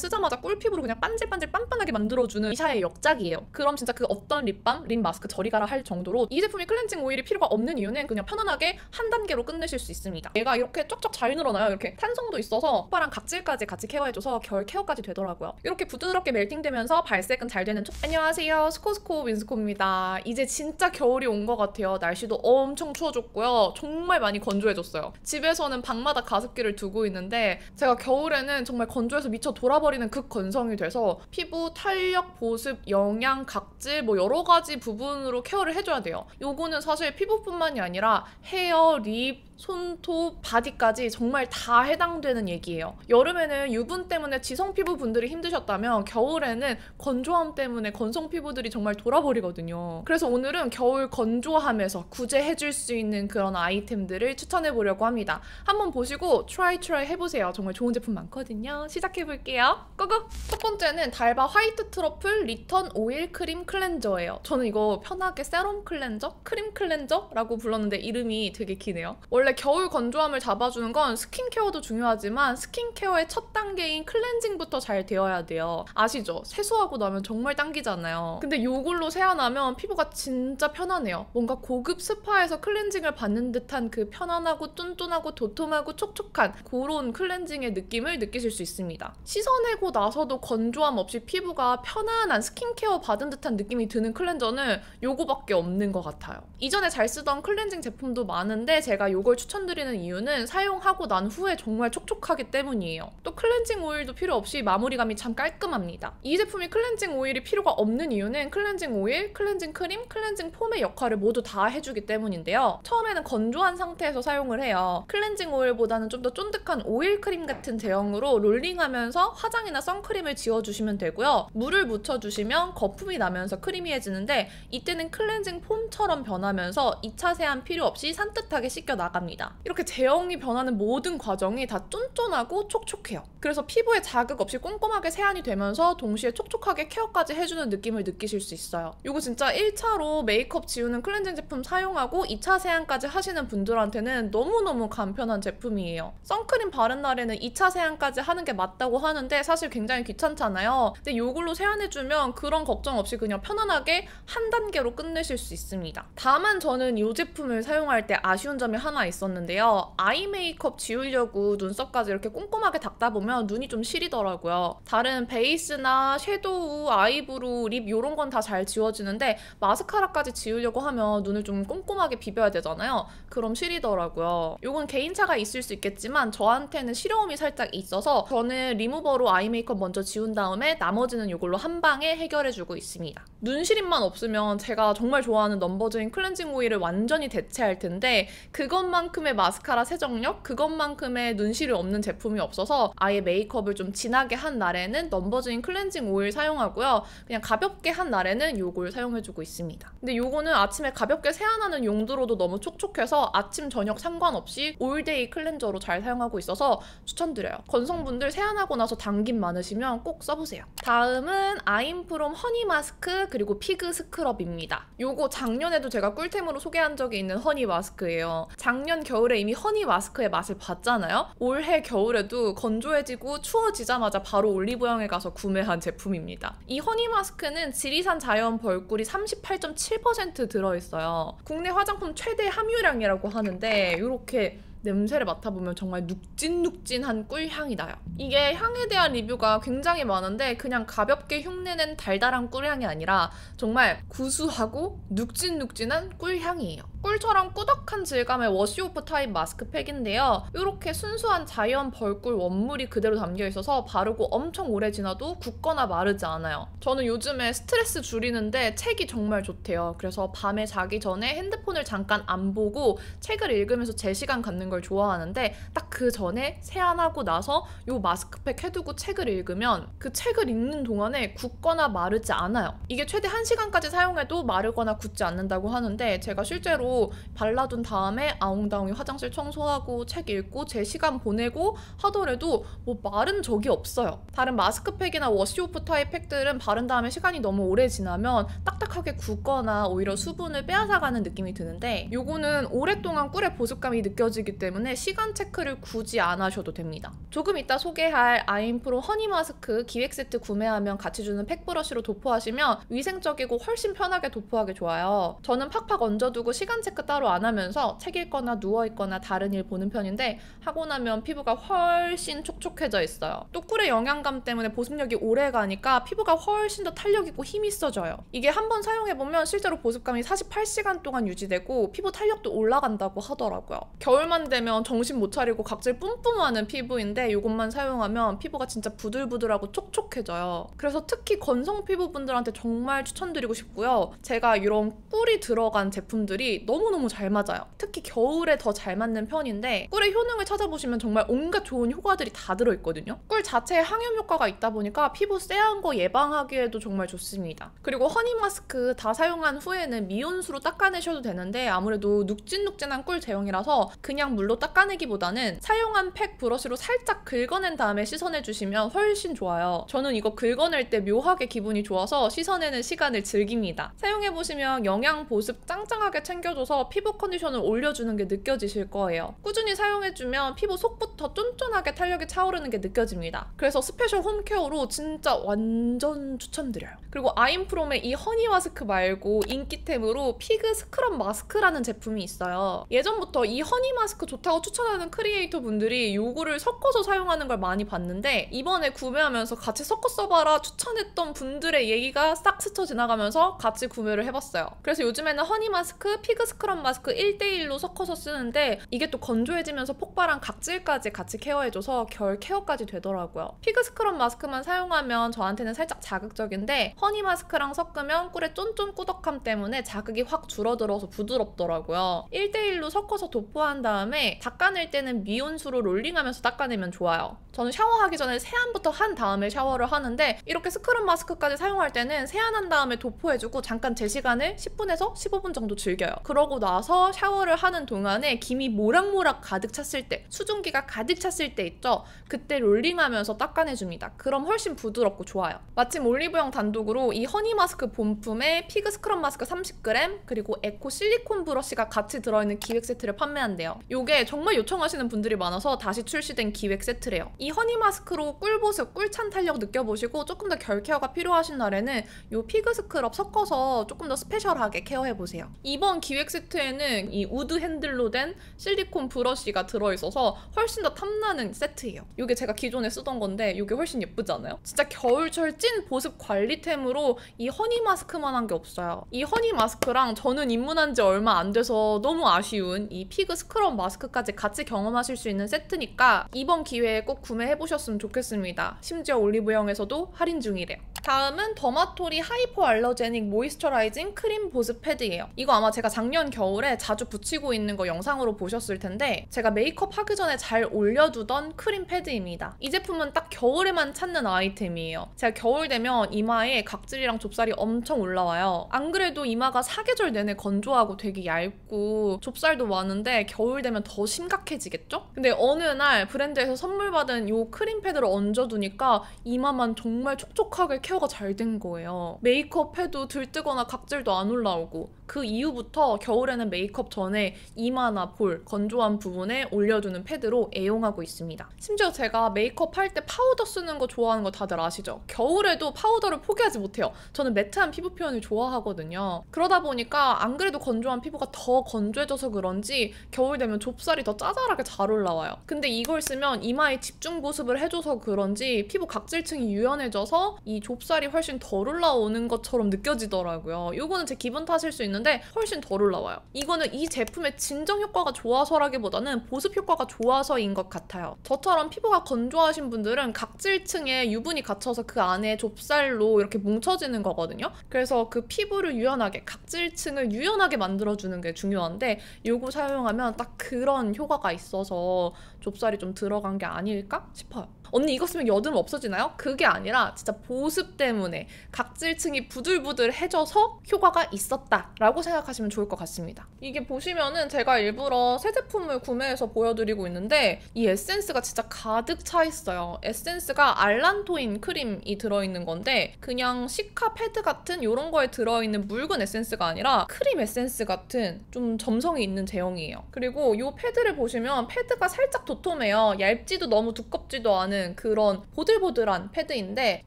쓰자마자 꿀피부로 그냥 반질반질 빤빤하게 만들어주는 이샤의 역작이에요. 그럼 진짜 그 어떤 립밤, 립 마스크 저리 가라 할 정도로 이 제품이 클렌징 오일이 필요가 없는 이유는 그냥 편안하게 한 단계로 끝내실 수 있습니다. 얘가 이렇게 쫙쫙 잘 늘어나요. 이렇게 탄성도 있어서 오빠랑 각질까지 같이 케어해줘서 결 케어까지 되더라고요. 이렇게 부드럽게 멜팅되면서 발색은 잘 되는 안녕하세요, 스코스코 윈스코입니다. 이제 진짜 겨울이 온 것 같아요. 날씨도 엄청 추워졌고요. 정말 많이 건조해졌어요. 집에서는 방마다 가습기를 두고 있는데 제가 겨울에는 정말 건조해서 미쳐 돌아버리는 극건성이 돼서 피부 탄력, 보습, 영양, 각질 뭐 여러 가지 부분으로 케어를 해줘야 돼요. 요거는 사실 피부뿐만이 아니라 헤어, 립, 손톱, 바디까지 정말 다 해당되는 얘기예요. 여름에는 유분 때문에 지성 피부 분들이 힘드셨다면 겨울에는 건조함 때문에 건성 피부들이 정말 돌아버리거든요. 그래서 오늘은 겨울 건조함에서 구제해줄 수 있는 그런 아이템들을 추천해보려고 합니다. 한번 보시고 트라이 해보세요. 정말 좋은 제품 많거든요. 시작해볼게요. 고고! 첫 번째는 달바 화이트 트러플 리턴 오일 크림 클렌저예요. 저는 이거 편하게 세럼 클렌저? 크림 클렌저라고 불렀는데 이름이 되게 기네요. 원래 겨울 건조함을 잡아주는 건 스킨케어도 중요하지만 스킨케어의 첫 단계인 클렌징부터 잘 되어야 돼요. 아시죠? 세수하고 나면 정말 당기잖아요. 근데 이걸로 세안하면 피부가 진짜 편안해요. 뭔가 고급 스파에서 클렌징을 받는 듯한 그 편안하고 뚠뚠하고 도톰하고 촉촉한 그런 클렌징의 느낌을 느끼실 수 있습니다. 씻어내고 나서도 건조함 없이 피부가 편안한 스킨케어 받은 듯한 느낌이 드는 클렌저는 요거밖에 없는 것 같아요. 이전에 잘 쓰던 클렌징 제품도 많은데 제가 요걸 추천드리는 이유는 사용하고 난 후에 정말 촉촉하기 때문이에요. 또 클렌징 오일도 필요 없이 마무리감이 참 깔끔합니다. 이 제품이 클렌징 오일이 필요가 없는 이유는 클렌징 오일, 클렌징 크림, 클렌징 폼의 역할을 모두 다 해주기 때문인데요. 처음에는 건조한 상태에서 사용을 해요. 클렌징 오일보다는 좀 더 쫀득한 오일 크림 같은 제형으로 롤링하면서 화장이나 선크림을 지워주시면 되고요. 물을 묻혀주시면 거품이 나면서 크리미해지는데 이때는 클렌징 폼처럼 변하면서 2차 세안 필요 없이 산뜻하게 씻겨 나갑니다. 이렇게 제형이 변하는 모든 과정이 다 쫀쫀하고 촉촉해요. 그래서 피부에 자극 없이 꼼꼼하게 세안이 되면서 동시에 촉촉하게 케어까지 해주는 느낌을 느끼실 수 있어요. 이거 진짜 1차로 메이크업 지우는 클렌징 제품 사용하고 2차 세안까지 하시는 분들한테는 너무너무 간편한 제품이에요. 선크림 바른 날에는 2차 세안까지 하는 게 맞다고 하는데 사실 굉장히 귀찮잖아요. 근데 이걸로 세안해주면 그런 걱정 없이 그냥 편안하게 한 단계로 끝내실 수 있습니다. 다만 저는 이 제품을 사용할 때 아쉬운 점이 하나 있었는데요. 아이 메이크업 지우려고 눈썹까지 이렇게 꼼꼼하게 닦다 보면 눈이 좀 시리더라고요. 다른 베이스나 섀도우, 아이브로우, 립 이런 건 다 잘 지워지는데 마스카라까지 지우려고 하면 눈을 좀 꼼꼼하게 비벼야 되잖아요. 그럼 시리더라고요. 이건 개인차가 있을 수 있겠지만 저한테는 시려움이 살짝 있어서 저는 리무버로 아이 메이크업 먼저 지운 다음에 나머지는 이걸로 한 방에 해결해주고 있습니다. 눈시림만 없으면 제가 정말 좋아하는 넘버즈인 클렌징 오일을 완전히 대체할 텐데 그것만큼의 마스카라 세정력, 그것만큼의 눈시림 없는 제품이 없어서 아예 메이크업을 좀 진하게 한 날에는 넘버즈인 클렌징 오일 사용하고요. 그냥 가볍게 한 날에는 요걸 사용해주고 있습니다. 근데 요거는 아침에 가볍게 세안하는 용도로도 너무 촉촉해서 아침, 저녁 상관없이 올데이 클렌저로 잘 사용하고 있어서 추천드려요. 건성분들 세안하고 나서 당김 많으시면 꼭 써보세요. 다음은 아임프롬 허니 마스크 그리고 피그 스크럽입니다. 요거 작년에도 제가 꿀템으로 소개한 적이 있는 허니 마스크예요. 작년 겨울에 이미 허니 마스크의 맛을 봤잖아요. 올해 겨울에도 건조해지고 추워지자마자 바로 올리브영에 가서 구매한 제품입니다. 이 허니 마스크는 지리산 자연 벌꿀이 38.7% 들어있어요. 국내 화장품 최대 함유량이라고 하는데 이렇게 냄새를 맡아보면 정말 눅진눅진한 꿀향이 나요. 이게 향에 대한 리뷰가 굉장히 많은데 그냥 가볍게 흉내낸 달달한 꿀향이 아니라 정말 구수하고 눅진눅진한 꿀향이에요. 꿀처럼 꾸덕한 질감의 워시오프 타입 마스크팩인데요. 이렇게 순수한 자연 벌꿀 원물이 그대로 담겨있어서 바르고 엄청 오래 지나도 굳거나 마르지 않아요. 저는 요즘에 스트레스 줄이는데 책이 정말 좋대요. 그래서 밤에 자기 전에 핸드폰을 잠깐 안 보고 책을 읽으면서 제 시간 갖는 걸 좋아하는데 딱 그 전에 세안하고 나서 이 마스크팩 해두고 책을 읽으면 그 책을 읽는 동안에 굳거나 마르지 않아요. 이게 최대 1시간까지 사용해도 마르거나 굳지 않는다고 하는데 제가 실제로 때도 발라둔 다음에 아웅다웅이 화장실 청소하고 책 읽고 제 시간 보내고 하더라도 뭐 마른 적이 없어요. 다른 마스크팩이나 워시오프 타입 팩들은 바른 다음에 시간이 너무 오래 지나면 딱딱하게 굳거나 오히려 수분을 빼앗아가는 느낌이 드는데 요거는 오랫동안 꿀의 보습감이 느껴지기 때문에 시간 체크를 굳이 안 하셔도 됩니다. 조금 이따 소개할 아임프로 허니 마스크 기획 세트 구매하면 같이 주는 팩 브러쉬로 도포하시면 위생적이고 훨씬 편하게 도포하기 좋아요. 저는 팍팍 얹어두고 시간 체크 따로 안 하면서 책 읽거나 누워있거나 다른 일 보는 편인데 하고 나면 피부가 훨씬 촉촉해져 있어요. 또 꿀의 영양감 때문에 보습력이 오래 가니까 피부가 훨씬 더 탄력있고 힘이 있어져요. 이게 한번 사용해보면 실제로 보습감이 48시간 동안 유지되고 피부 탄력도 올라간다고 하더라고요. 겨울만 되면 정신 못 차리고 각질 뿜뿜하는 피부인데 이것만 사용하면 피부가 진짜 부들부들하고 촉촉해져요. 그래서 특히 건성 피부분들한테 정말 추천드리고 싶고요. 제가 이런 꿀이 들어간 제품들이 너무너무 잘 맞아요. 특히 겨울에 더 잘 맞는 편인데 꿀의 효능을 찾아보시면 정말 온갖 좋은 효과들이 다 들어있거든요. 꿀 자체에 항염 효과가 있다 보니까 피부 쎄한 거 예방하기에도 정말 좋습니다. 그리고 허니 마스크 다 사용한 후에는 미온수로 닦아내셔도 되는데 아무래도 눅진눅진한 꿀 제형이라서 그냥 물로 닦아내기보다는 사용한 팩 브러쉬로 살짝 긁어낸 다음에 씻어내주시면 훨씬 좋아요. 저는 이거 긁어낼 때 묘하게 기분이 좋아서 씻어내는 시간을 즐깁니다. 사용해보시면 영양 보습 짱짱하게 챙겨줘서 피부 컨디션을 올려주는 게 느껴지실 거예요. 꾸준히 사용해주면 피부 속부터 쫀쫀하게 탄력이 차오르는 게 느껴집니다. 그래서 스페셜 홈케어로 진짜 완전 추천드려요. 그리고 아임프롬의 이 허니 마스크 말고 인기템으로 피그 스크럽 마스크라는 제품이 있어요. 예전부터 이 허니 마스크 좋다고 추천하는 크리에이터 분들이 요거를 섞어서 사용하는 걸 많이 봤는데 이번에 구매하면서 같이 섞어 써봐라 추천했던 분들의 얘기가 싹 스쳐 지나가면서 같이 구매를 해봤어요. 그래서 요즘에는 허니 마스크, 피그 스크럽 마스크 1대1로 섞어서 쓰는데 이게 또 건조해지면서 폭발한 각질까지 같이 케어해줘서 결 케어까지 되더라고요. 피그 스크럽 마스크만 사용하면 저한테는 살짝 자극적인데 허니 마스크랑 섞으면 꿀의 쫀쫀 꾸덕함 때문에 자극이 확 줄어들어서 부드럽더라고요. 1대1로 섞어서 도포한 다음에 닦아낼 때는 미온수로 롤링하면서 닦아내면 좋아요. 저는 샤워하기 전에 세안부터 한 다음에 샤워를 하는데 이렇게 스크럽 마스크까지 사용할 때는 세안한 다음에 도포해주고 잠깐 제 시간을 10분에서 15분 정도 즐겨요. 그러고 나서 샤워를 하는 동안에 김이 모락모락 가득 찼을 때, 수증기가 가득 찼을 때 있죠? 그때 롤링하면서 닦아내줍니다. 그럼 훨씬 부드럽고 좋아요. 마침 올리브영 단독으로 이 허니 마스크 본품에 피그 스크럽 마스크 30g 그리고 에코 실리콘 브러쉬가 같이 들어있는 기획 세트를 판매한대요. 이게 정말 요청하시는 분들이 많아서 다시 출시된 기획 세트래요. 이 허니 마스크로 꿀보습, 꿀찬 탄력 느껴보시고 조금 더 결 케어가 필요하신 날에는 이 피그 스크럽 섞어서 조금 더 스페셜하게 케어해보세요. 이번 기획 세트에는 이 우드 핸들로 된 실리콘 브러쉬가 들어있어서 훨씬 더 탐나는 세트예요. 이게 제가 기존에 쓰던 건데 이게 훨씬 예쁘지 않아요? 진짜 겨울철 찐 보습 관리템으로 이 허니 마스크만한 게 없어요. 이 허니 마스크랑 저는 입문한 지 얼마 안 돼서 너무 아쉬운 이 피그 스크럽 마스크까지 같이 경험하실 수 있는 세트니까 이번 기회에 꼭 구매해보셨으면 좋겠습니다. 심지어 올리브영에서도 할인 중이래요. 다음은 더마토리 하이포 알러제닉 모이스처라이징 크림 보습 패드예요. 이거 아마 제가 작년 겨울에 자주 붙이고 있는 거 영상으로 보셨을 텐데 제가 메이크업 하기 전에 잘 올려두던 크림 패드입니다. 이 제품은 딱 겨울에만 찾는 아이템이에요. 제가 겨울 되면 이마에 각질이랑 좁쌀이 엄청 올라와요. 안 그래도 이마가 사계절 내내 건조하고 되게 얇고 좁쌀도 많은데 겨울 되면 더 심각해지겠죠? 근데 어느 날 브랜드에서 선물 받은 이 크림 패드를 얹어두니까 이마만 정말 촉촉하게 케어가 잘 된 거예요. 메이크업 해도 들뜨거나 각질도 안 올라오고 그 이후부터 겨울에는 메이크업 전에 이마나 볼, 건조한 부분에 올려두는 패드로 애용하고 있습니다. 심지어 제가 메이크업 할 때 파우더 쓰는 거 좋아하는 거 다들 아시죠? 겨울에도 파우더를 포기하지 못해요. 저는 매트한 피부 표현을 좋아하거든요. 그러다 보니까 안 그래도 건조한 피부가 더 건조해져서 그런지 겨울 되면 좁쌀이 더 짜잘하게 잘 올라와요. 근데 이걸 쓰면 이마에 집중 보습을 해줘서 그런지 피부 각질층이 유연해져서 이 좁쌀이 훨씬 덜 올라오는 것처럼 느껴지더라고요. 이거는 제 기분 탓일 수 있는데 훨씬 덜 올라와요. 이거는 이 제품의 진정 효과가 좋아서라기보다는 보습 효과가 좋아서인 것 같아요. 저처럼 피부가 건조하신 분들은 각질층에 유분이 갇혀서 그 안에 좁쌀로 이렇게 뭉쳐지는 거거든요. 그래서 그 피부를 유연하게, 각질층을 유연하게 만들어주는 게 중요한데 이거 사용하면 딱 그런 효과가 있어서 좁쌀이 좀 들어간 게 아닐까 싶어요. 언니 이거 쓰면 여드름 없어지나요? 그게 아니라 진짜 보습 때문에 각질층이 부들부들해져서 효과가 있었다라고 생각하시면 좋을 것 같습니다. 이게 보시면은 제가 일부러 새 제품을 구매해서 보여드리고 있는데 이 에센스가 진짜 가득 차 있어요. 에센스가 알란토인 크림이 들어있는 건데 그냥 시카 패드 같은 이런 거에 들어있는 묽은 에센스가 아니라 크림 에센스 같은 좀 점성이 있는 제형이에요. 그리고 이 패드를 보시면 패드가 살짝 도톰해요. 얇지도 너무 두껍지도 않은 그런 보들보들한 패드인데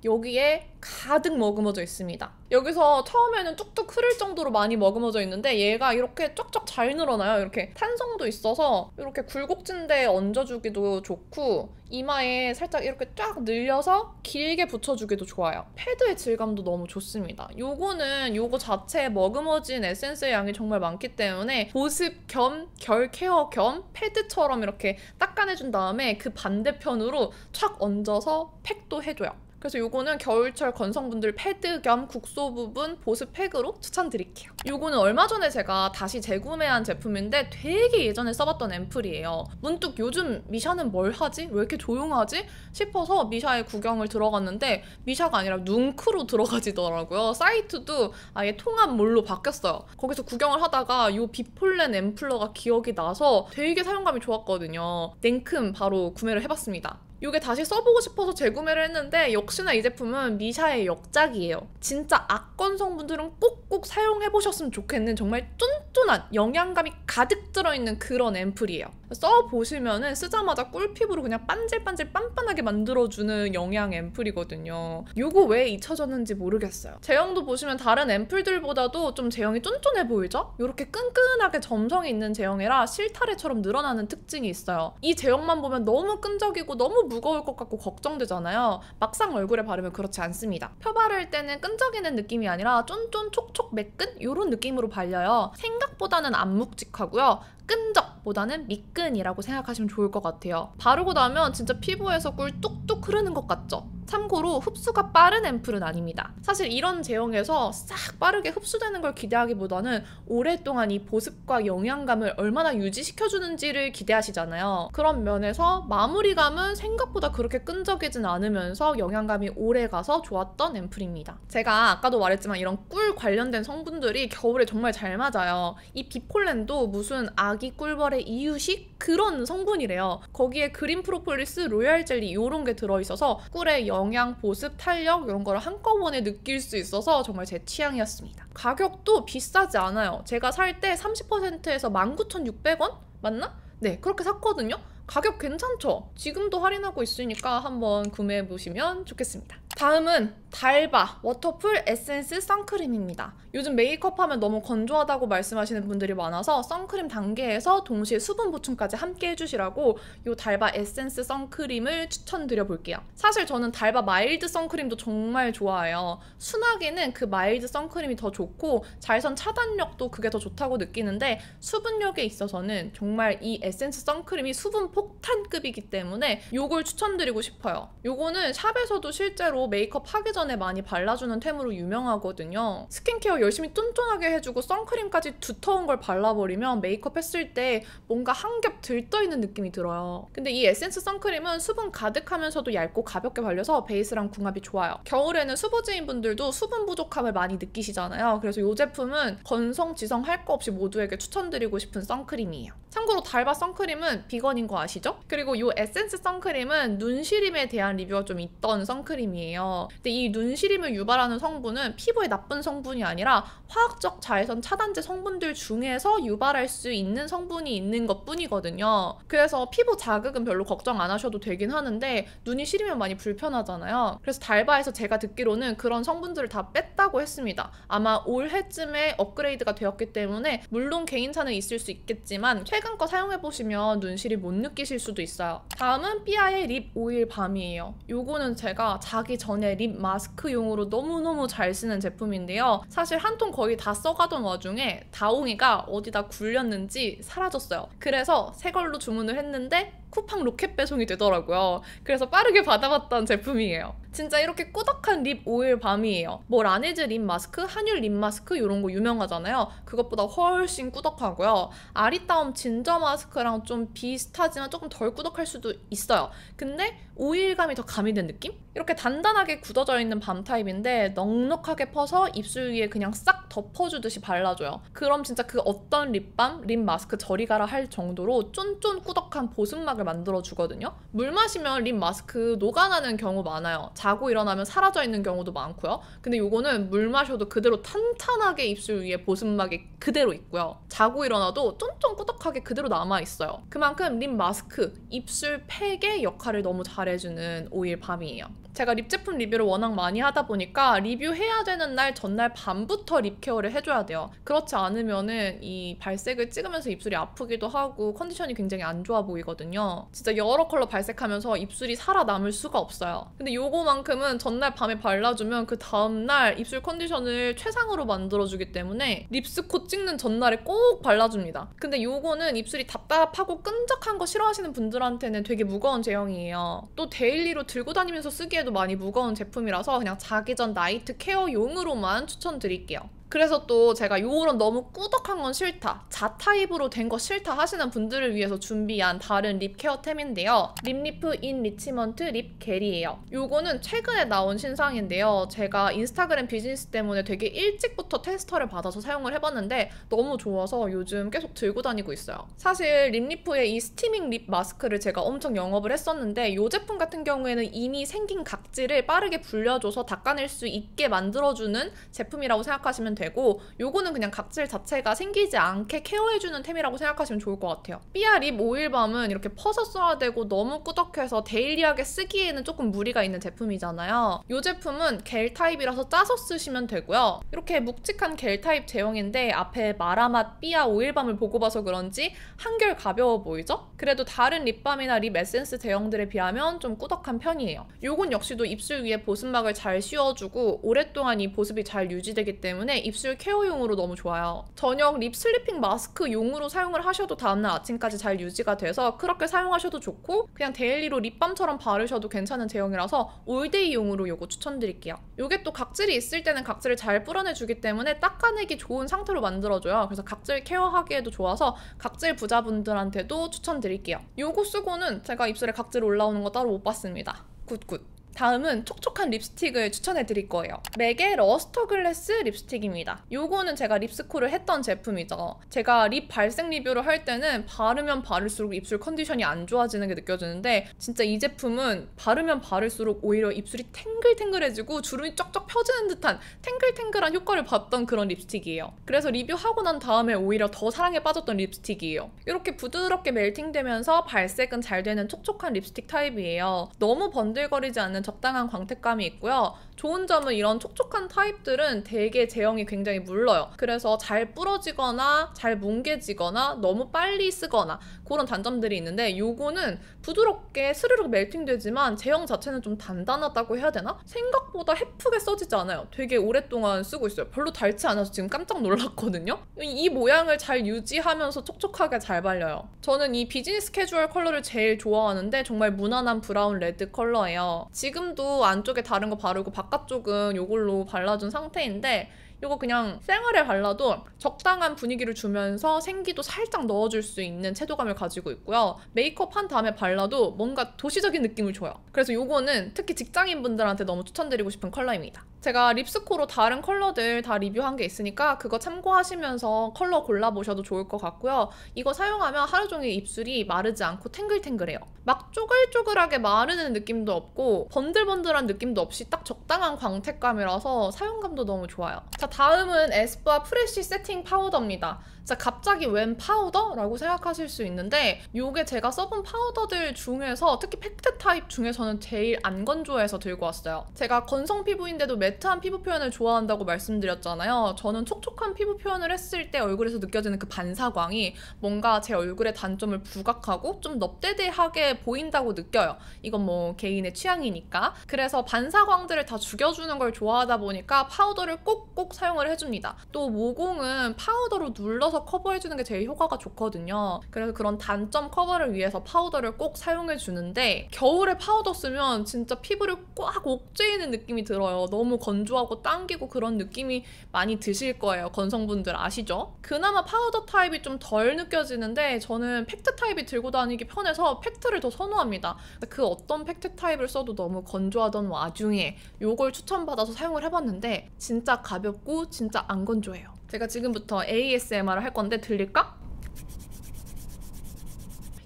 여기에 가득 머금어져 있습니다. 여기서 처음에는 뚝뚝 흐를 정도로 많이 머금어져 있는데 얘가 이렇게 쫙쫙 잘 늘어나요. 이렇게 탄성도 있어서 이렇게 굴곡진 데에 얹어주기도 좋고 이마에 살짝 이렇게 쫙 늘려서 길게 붙여주기도 좋아요. 패드의 질감도 너무 좋습니다. 요거 자체에 머금어진 에센스의 양이 정말 많기 때문에 보습 겸 결 케어 겸 패드처럼 이렇게 닦아내준 다음에 그 반대편으로 촥 얹어서 팩도 해줘요. 그래서 요거는 겨울철 건성분들 패드 겸 국소 부분 보습 팩으로 추천드릴게요. 요거는 얼마 전에 제가 다시 재구매한 제품인데 되게 예전에 써봤던 앰플이에요. 문득 요즘 미샤는 뭘 하지? 왜 이렇게 조용하지? 싶어서 미샤에 구경을 들어갔는데 미샤가 아니라 뭉크로 들어가지더라고요. 사이트도 아예 통합몰로 바뀌었어요. 거기서 구경을 하다가 요 비폴렌 앰플러가 기억이 나서 되게 사용감이 좋았거든요. 냉큼 바로 구매를 해봤습니다. 이게 다시 써보고 싶어서 재구매를 했는데 역시나 이 제품은 미샤의 역작이에요. 진짜 악건 성분들은 꼭꼭 사용해보셨으면 좋겠는 정말 쫀쫀한 영양감이 가득 들어있는 그런 앰플이에요. 써보시면은 쓰자마자 꿀피부로 그냥 반질반질 빤빤하게 만들어주는 영양 앰플이거든요. 요거 왜 잊혀졌는지 모르겠어요. 제형도 보시면 다른 앰플들보다도 좀 제형이 쫀쫀해 보이죠? 이렇게 끈끈하게 점성이 있는 제형이라 실타래처럼 늘어나는 특징이 있어요. 이 제형만 보면 너무 끈적이고 너무 무거울 것 같고 걱정되잖아요. 막상 얼굴에 바르면 그렇지 않습니다. 펴 바를 때는 끈적이는 느낌이 아니라 쫀쫀 촉촉 매끈 이런 느낌으로 발려요. 생각보다는 안 묵직하고요. 끈적보다는 미끈이라고 생각하시면 좋을 것 같아요. 바르고 나면 진짜 피부에서 꿀 뚝뚝 흐르는 것 같죠? 참고로 흡수가 빠른 앰플은 아닙니다. 사실 이런 제형에서 싹 빠르게 흡수되는 걸 기대하기보다는 오랫동안 이 보습과 영양감을 얼마나 유지시켜주는지를 기대하시잖아요. 그런 면에서 마무리감은 생각보다 그렇게 끈적이진 않으면서 영양감이 오래가서 좋았던 앰플입니다. 제가 아까도 말했지만 이런 꿀 관련된 성분들이 겨울에 정말 잘 맞아요. 이 비폴렌도 무슨 아기 꿀벌의 이유식? 그런 성분이래요. 거기에 그린 프로폴리스, 로얄 젤리 이런 게 들어있어서 꿀의 영양, 보습, 탄력 이런 거를 한꺼번에 느낄 수 있어서 정말 제 취향이었습니다. 가격도 비싸지 않아요. 제가 살 때 30%에서 19,600원? 맞나? 네, 그렇게 샀거든요. 가격 괜찮죠? 지금도 할인하고 있으니까 한번 구매해보시면 좋겠습니다. 다음은 달바 워터풀 에센스 선크림입니다. 요즘 메이크업 하면 너무 건조하다고 말씀하시는 분들이 많아서 선크림 단계에서 동시에 수분 보충까지 함께 해주시라고 이 달바 에센스 선크림을 추천드려 볼게요. 사실 저는 달바 마일드 선크림도 정말 좋아해요. 순하게는 그 마일드 선크림이 더 좋고 자외선 차단력도 그게 더 좋다고 느끼는데 수분력에 있어서는 정말 이 에센스 선크림이 수분 폭탄급이기 때문에 이걸 추천드리고 싶어요. 요거는 샵에서도 실제로 메이크업 하기 전에 많이 발라주는 템으로 유명하거든요. 스킨케어 열심히 쫀쫀하게 해주고 선크림까지 두터운 걸 발라버리면 메이크업 했을 때 뭔가 한 겹 들떠있는 느낌이 들어요. 근데 이 에센스 선크림은 수분 가득하면서도 얇고 가볍게 발려서 베이스랑 궁합이 좋아요. 겨울에는 수부지인 분들도 수분 부족함을 많이 느끼시잖아요. 그래서 이 제품은 건성, 지성 할 거 없이 모두에게 추천드리고 싶은 선크림이에요. 참고로 달바 선크림은 비건인 거 아시죠? 그리고 이 에센스 선크림은 눈시림에 대한 리뷰가 좀 있던 선크림이에요. 근데 이 눈시림을 유발하는 성분은 피부에 나쁜 성분이 아니라 화학적 자외선 차단제 성분들 중에서 유발할 수 있는 성분이 있는 것 뿐이거든요. 그래서 피부 자극은 별로 걱정 안 하셔도 되긴 하는데 눈이 시리면 많이 불편하잖아요. 그래서 달바에서 제가 듣기로는 그런 성분들을 다 뺐다고 했습니다. 아마 올해쯤에 업그레이드가 되었기 때문에 물론 개인차는 있을 수 있겠지만 최근 거 사용해보시면 눈시림 못 느끼실 수도 있어요. 다음은 삐아의 립 오일 밤이에요. 요거는 제가 자기 전에 립 마스크용으로 너무너무 잘 쓰는 제품인데요. 사실 한 통 거의 다 써가던 와중에 다홍이가 어디다 굴렸는지 사라졌어요. 그래서 새 걸로 주문을 했는데 쿠팡 로켓 배송이 되더라고요. 그래서 빠르게 받아봤던 제품이에요. 진짜 이렇게 꾸덕한 립 오일 밤이에요. 뭐 라네즈 립 마스크, 한율 립 마스크 이런 거 유명하잖아요. 그것보다 훨씬 꾸덕하고요. 아리따움 진저 마스크랑 좀 비슷하지만 조금 덜 꾸덕할 수도 있어요. 근데 오일감이 더 가미된 느낌? 이렇게 단단하게 굳어져 있는 밤 타입인데 넉넉하게 퍼서 입술 위에 그냥 싹 덮어주듯이 발라줘요. 그럼 진짜 그 어떤 립밤, 립 마스크 저리 가라 할 정도로 쫀쫀 꾸덕한 보습막을 만들어주거든요. 물 마시면 립 마스크 녹아나는 경우 많아요. 자고 일어나면 사라져 있는 경우도 많고요. 근데 요거는 물 마셔도 그대로 탄탄하게 입술 위에 보습막이 그대로 있고요. 자고 일어나도 쫀쫀 꾸덕하게 그대로 남아있어요. 그만큼 립 마스크, 입술 팩의 역할을 너무 잘해주는 오일 밤이에요. 제가 립 제품 리뷰를 워낙 많이 하다 보니까 리뷰해야 되는 날 전날 밤부터 립 케어를 해줘야 돼요. 그렇지 않으면은 이 발색을 찍으면서 입술이 아프기도 하고 컨디션이 굉장히 안 좋아 보이거든요. 진짜 여러 컬러 발색하면서 입술이 살아남을 수가 없어요. 근데 요거만큼은 전날 밤에 발라주면 그 다음날 입술 컨디션을 최상으로 만들어주기 때문에 립스콧 찍는 전날에 꼭 발라줍니다. 근데 요거는 입술이 답답하고 끈적한 거 싫어하시는 분들한테는 되게 무거운 제형이에요. 또 데일리로 들고 다니면서 쓰기에도 많이 무거운 제품이라서 그냥 자기 전 나이트 케어용으로만 추천드릴게요. 그래서 또 제가 요런 너무 꾸덕한 건 싫다, 자타입으로 된 거 싫다 하시는 분들을 위해서 준비한 다른 립 케어템인데요. 립리프 인리치먼트 립 겔이에요. 요거는 최근에 나온 신상인데요. 제가 인스타그램 비즈니스 때문에 되게 일찍부터 테스터를 받아서 사용을 해봤는데 너무 좋아서 요즘 계속 들고 다니고 있어요. 사실 립리프의 이 스티밍 립 마스크를 제가 엄청 영업을 했었는데 이 제품 같은 경우에는 이미 생긴 각질을 빠르게 불려줘서 닦아낼 수 있게 만들어주는 제품이라고 생각하시면 되고, 요거는 그냥 각질 자체가 생기지 않게 케어해주는 템이라고 생각하시면 좋을 것 같아요. 삐아 립 오일밤은 이렇게 퍼서 써야 되고 너무 꾸덕해서 데일리하게 쓰기에는 조금 무리가 있는 제품이잖아요. 이 제품은 겔 타입이라서 짜서 쓰시면 되고요. 이렇게 묵직한 겔 타입 제형인데 앞에 마라맛 삐아 오일밤을 보고 봐서 그런지 한결 가벼워 보이죠? 그래도 다른 립밤이나 립 에센스 제형들에 비하면 좀 꾸덕한 편이에요. 요건 역시도 입술 위에 보습막을 잘 씌워주고 오랫동안 이 보습이 잘 유지되기 때문에 입술 케어용으로 너무 좋아요. 저녁 립 슬리핑 마스크 용으로 사용을 하셔도 다음날 아침까지 잘 유지가 돼서 그렇게 사용하셔도 좋고, 그냥 데일리로 립밤처럼 바르셔도 괜찮은 제형이라서 올데이용으로 요거 추천드릴게요. 요게 또 각질이 있을 때는 각질을 잘 뿌려내주기 때문에 닦아내기 좋은 상태로 만들어줘요. 그래서 각질 케어하기에도 좋아서 각질 부자분들한테도 추천드릴게요. 요거 쓰고는 제가 입술에 각질 올라오는 거 따로 못 봤습니다. 굿굿. 다음은 촉촉한 립스틱을 추천해드릴 거예요. 맥의 러스터 글래스 립스틱입니다. 요거는 제가 립스쿨을 했던 제품이죠. 제가 립 발색 리뷰를 할 때는 바르면 바를수록 입술 컨디션이 안 좋아지는 게 느껴지는데 진짜 이 제품은 바르면 바를수록 오히려 입술이 탱글탱글해지고 주름이 쩍쩍 펴지는 듯한 탱글탱글한 효과를 봤던 그런 립스틱이에요. 그래서 리뷰하고 난 다음에 오히려 더 사랑에 빠졌던 립스틱이에요. 이렇게 부드럽게 멜팅되면서 발색은 잘 되는 촉촉한 립스틱 타입이에요. 너무 번들거리지 않는 적당한 광택감이 있고요. 좋은 점은 이런 촉촉한 타입들은 되게 제형이 굉장히 물러요. 그래서 잘 부러지거나 잘 뭉개지거나 너무 빨리 쓰거나 그런 단점들이 있는데 요거는 부드럽게 스르륵 멜팅되지만 제형 자체는 좀 단단하다고 해야 되나? 생각보다 헤프게 써지지 않아요. 되게 오랫동안 쓰고 있어요. 별로 닳지 않아서 지금 깜짝 놀랐거든요. 이 모양을 잘 유지하면서 촉촉하게 잘 발려요. 저는 이 비즈니스 캐주얼 컬러를 제일 좋아하는데 정말 무난한 브라운 레드 컬러예요. 지금도 안쪽에 다른 거 바르고 바깥쪽은 이걸로 발라준 상태인데 이거 그냥 생얼에 발라도 적당한 분위기를 주면서 생기도 살짝 넣어줄 수 있는 채도감을 가지고 있고요. 메이크업 한 다음에 발라도 뭔가 도시적인 느낌을 줘요. 그래서 이거는 특히 직장인분들한테 너무 추천드리고 싶은 컬러입니다. 제가 립스코로 다른 컬러들 다 리뷰한 게 있으니까 그거 참고하시면서 컬러 골라보셔도 좋을 것 같고요. 이거 사용하면 하루 종일 입술이 마르지 않고 탱글탱글해요. 막 쪼글쪼글하게 마르는 느낌도 없고 번들번들한 느낌도 없이 딱 적당한 광택감이라서 사용감도 너무 좋아요. 자, 다음은 에스쁘아 프레쉬 세팅 파우더입니다. 자, 갑자기 웬 파우더? 라고 생각하실 수 있는데 이게 제가 써본 파우더들 중에서 특히 팩트 타입 중에서는 제일 안 건조해서 들고 왔어요. 제가 건성 피부인데도 매트한 피부 표현을 좋아한다고 말씀드렸잖아요. 저는 촉촉한 피부 표현을 했을 때 얼굴에서 느껴지는 그 반사광이 뭔가 제 얼굴의 단점을 부각하고 좀 넙대대하게 보인다고 느껴요. 이건 뭐 개인의 취향이니까. 그래서 반사광들을 다 죽여주는 걸 좋아하다 보니까 파우더를 꼭꼭 사용을 해줍니다. 또 모공은 파우더로 눌러서 커버해주는 게 제일 효과가 좋거든요. 그래서 그런 단점 커버를 위해서 파우더를 꼭 사용해주는데 겨울에 파우더 쓰면 진짜 피부를 꽉 옥죄이는 느낌이 들어요. 너무 건조하고 당기고 그런 느낌이 많이 드실 거예요. 건성분들 아시죠? 그나마 파우더 타입이 좀 덜 느껴지는데 저는 팩트 타입이 들고 다니기 편해서 팩트를 더 선호합니다. 그 어떤 팩트 타입을 써도 너무 건조하던 와중에 요걸 추천받아서 사용을 해봤는데 진짜 가볍고 진짜 안 건조해요. 제가 지금부터 ASMR을 할 건데 들릴까?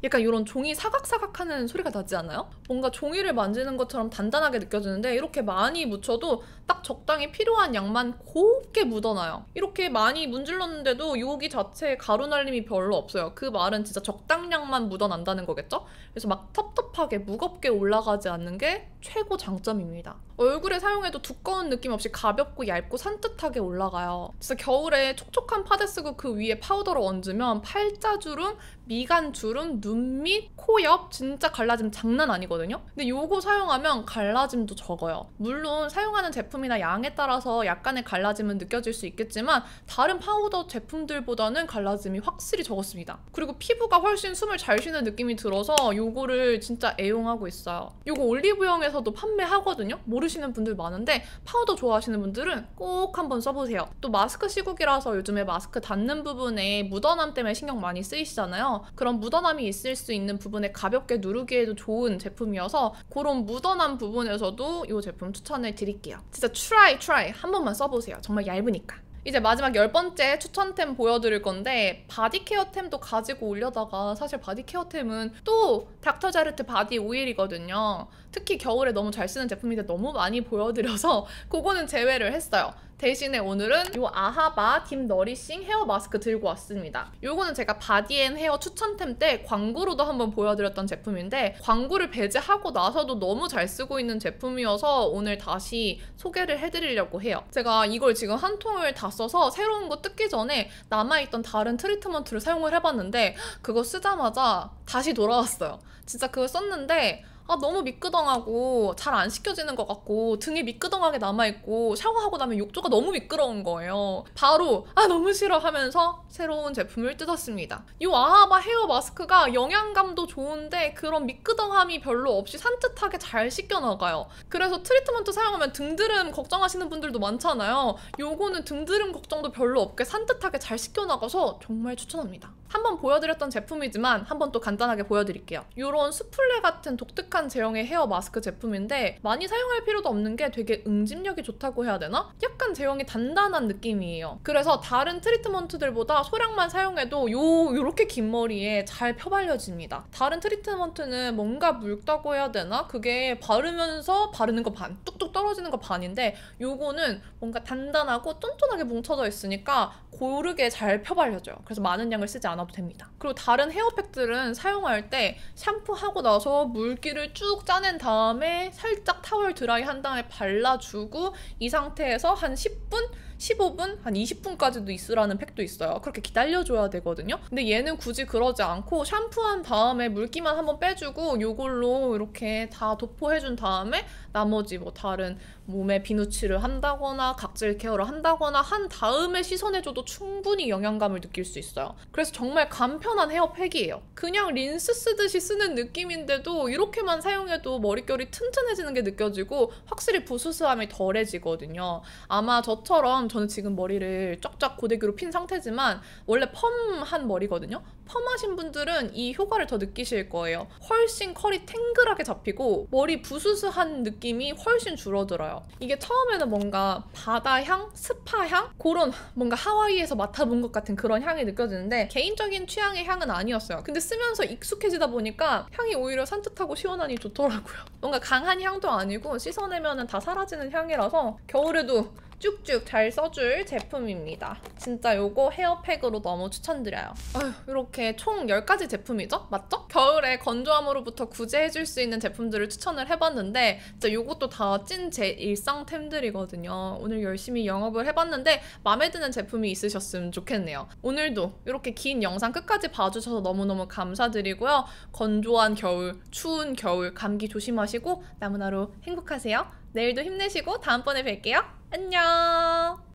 약간 이런 종이 사각사각 하는 소리가 나지 않아요? 뭔가 종이를 만지는 것처럼 단단하게 느껴지는데 이렇게 많이 묻혀도 딱 적당히 필요한 양만 곱게 묻어놔요. 이렇게 많이 문질렀는데도 여기 자체에 가루 날림이 별로 없어요. 그 말은 진짜 적당량만 묻어난다는 거겠죠? 그래서 막 텁텁하게 무겁게 올라가지 않는 게 최고 장점입니다. 얼굴에 사용해도 두꺼운 느낌 없이 가볍고 얇고 산뜻하게 올라가요. 진짜 겨울에 촉촉한 파데 쓰고 그 위에 파우더를 얹으면 팔자주름, 미간주름, 눈 밑, 코 옆 진짜 갈라짐 장난 아니거든요? 근데 요거 사용하면 갈라짐도 적어요. 물론 사용하는 제품이나 양에 따라서 약간의 갈라짐은 느껴질 수 있겠지만 다른 파우더 제품들보다는 갈라짐이 확실히 적었습니다. 그리고 피부가 훨씬 숨을 잘 쉬는 느낌이 들어서 요거를 진짜 애용하고 있어요. 요거 올리브영에서도 판매하거든요? 모르시는 분들 많은데 파우더 좋아하시는 분들은 꼭 한번 써보세요. 또 마스크 시국이라서 요즘에 마스크 닿는 부분에 묻어남 때문에 신경 많이 쓰이시잖아요. 그런 묻어남이 있을 수 있는 부분에 가볍게 누르기에도 좋은 제품이어서 그런 묻어남 부분에서도 이 제품 추천을 드릴게요. 진짜 try 한 번만 써보세요. 정말 얇으니까. 이제 마지막 10번째 추천템 보여드릴 건데 바디케어템도 가지고 오려다가 사실 바디케어템은 또 닥터자르트 바디 오일이거든요. 특히 겨울에 너무 잘 쓰는 제품인데 너무 많이 보여드려서 그거는 제외를 했어요. 대신에 오늘은 이 아하바 딥 너리싱 헤어 마스크 들고 왔습니다. 요거는 제가 바디앤헤어 추천템 때 광고로도 한번 보여드렸던 제품인데 광고를 배제하고 나서도 너무 잘 쓰고 있는 제품이어서 오늘 다시 소개를 해드리려고 해요. 제가 이걸 지금 한 통을 다 써서 새로운 거 뜯기 전에 남아있던 다른 트리트먼트를 사용을 해봤는데 그거 쓰자마자 다시 돌아왔어요. 진짜 그거 썼는데 너무 미끄덩하고 잘 안 씻겨지는 것 같고 등에 미끄덩하게 남아있고 샤워하고 나면 욕조가 너무 미끄러운 거예요. 바로 너무 싫어 하면서 새로운 제품을 뜯었습니다. 이 아하바 헤어 마스크가 영양감도 좋은데 그런 미끄덩함이 별로 없이 산뜻하게 잘 씻겨나가요. 그래서 트리트먼트 사용하면 등드름 걱정하시는 분들도 많잖아요. 요거는 등드름 걱정도 별로 없게 산뜻하게 잘 씻겨나가서 정말 추천합니다. 한번 보여드렸던 제품이지만 한번 또 간단하게 보여드릴게요. 이런 수플레 같은 독특한 제형의 헤어 마스크 제품인데 많이 사용할 필요도 없는 게 되게 응집력이 좋다고 해야 되나? 약간 제형이 단단한 느낌이에요. 그래서 다른 트리트먼트들보다 소량만 사용해도 요렇게 긴 머리에 잘 펴발려집니다. 다른 트리트먼트는 뭔가 묽다고 해야 되나? 그게 바르면서 바르는 거 반, 뚝뚝 떨어지는 거 반인데 요거는 뭔가 단단하고 쫀쫀하게 뭉쳐져 있으니까 고르게 잘 펴발려져요. 그래서 많은 양을 쓰지 않아도 됩니다. 그리고 다른 헤어팩들은 사용할 때 샴푸하고 나서 물기를 쭉 짜낸 다음에 살짝 타월 드라이 한 다음에 발라주고 이 상태에서 한 10분? 15분? 한 20분까지도 있으라는 팩도 있어요. 그렇게 기다려줘야 되거든요. 근데 얘는 굳이 그러지 않고 샴푸한 다음에 물기만 한번 빼주고 요걸로 이렇게 다 도포해준 다음에 나머지 뭐 다른 몸에 비누칠을 한다거나 각질 케어를 한다거나 한 다음에 씻어내줘도 충분히 영양감을 느낄 수 있어요. 그래서 정말 간편한 헤어팩이에요. 그냥 린스 쓰듯이 쓰는 느낌인데도 이렇게만 사용해도 머릿결이 튼튼해지는 게 느껴지고 확실히 부스스함이 덜해지거든요. 아마 저처럼 저는 지금 머리를 쫙쫙 고데기로 핀 상태지만 원래 펌한 머리거든요. 펌하신 분들은 이 효과를 더 느끼실 거예요. 훨씬 컬이 탱글하게 잡히고 머리 부스스한 느낌이 훨씬 줄어들어요. 이게 처음에는 뭔가 바다향, 스파향? 그런 뭔가 하와이에서 맡아본 것 같은 그런 향이 느껴지는데 개인적인 취향의 향은 아니었어요. 근데 쓰면서 익숙해지다 보니까 향이 오히려 산뜻하고 시원하니 좋더라고요. 뭔가 강한 향도 아니고 씻어내면 다 사라지는 향이라서 겨울에도 쭉쭉 잘 써줄 제품입니다. 진짜 요거 헤어팩으로 너무 추천드려요. 이렇게 총 10가지 제품이죠? 맞죠? 겨울에 건조함으로부터 구제해줄 수 있는 제품들을 추천을 해봤는데 진짜 요것도 다 찐 제 일상템들이거든요. 오늘 열심히 영업을 해봤는데 마음에 드는 제품이 있으셨으면 좋겠네요. 오늘도 이렇게 긴 영상 끝까지 봐주셔서 너무너무 감사드리고요. 건조한 겨울, 추운 겨울 감기 조심하시고 남은 하루 행복하세요. 내일도 힘내시고 다음번에 뵐게요. 안녕.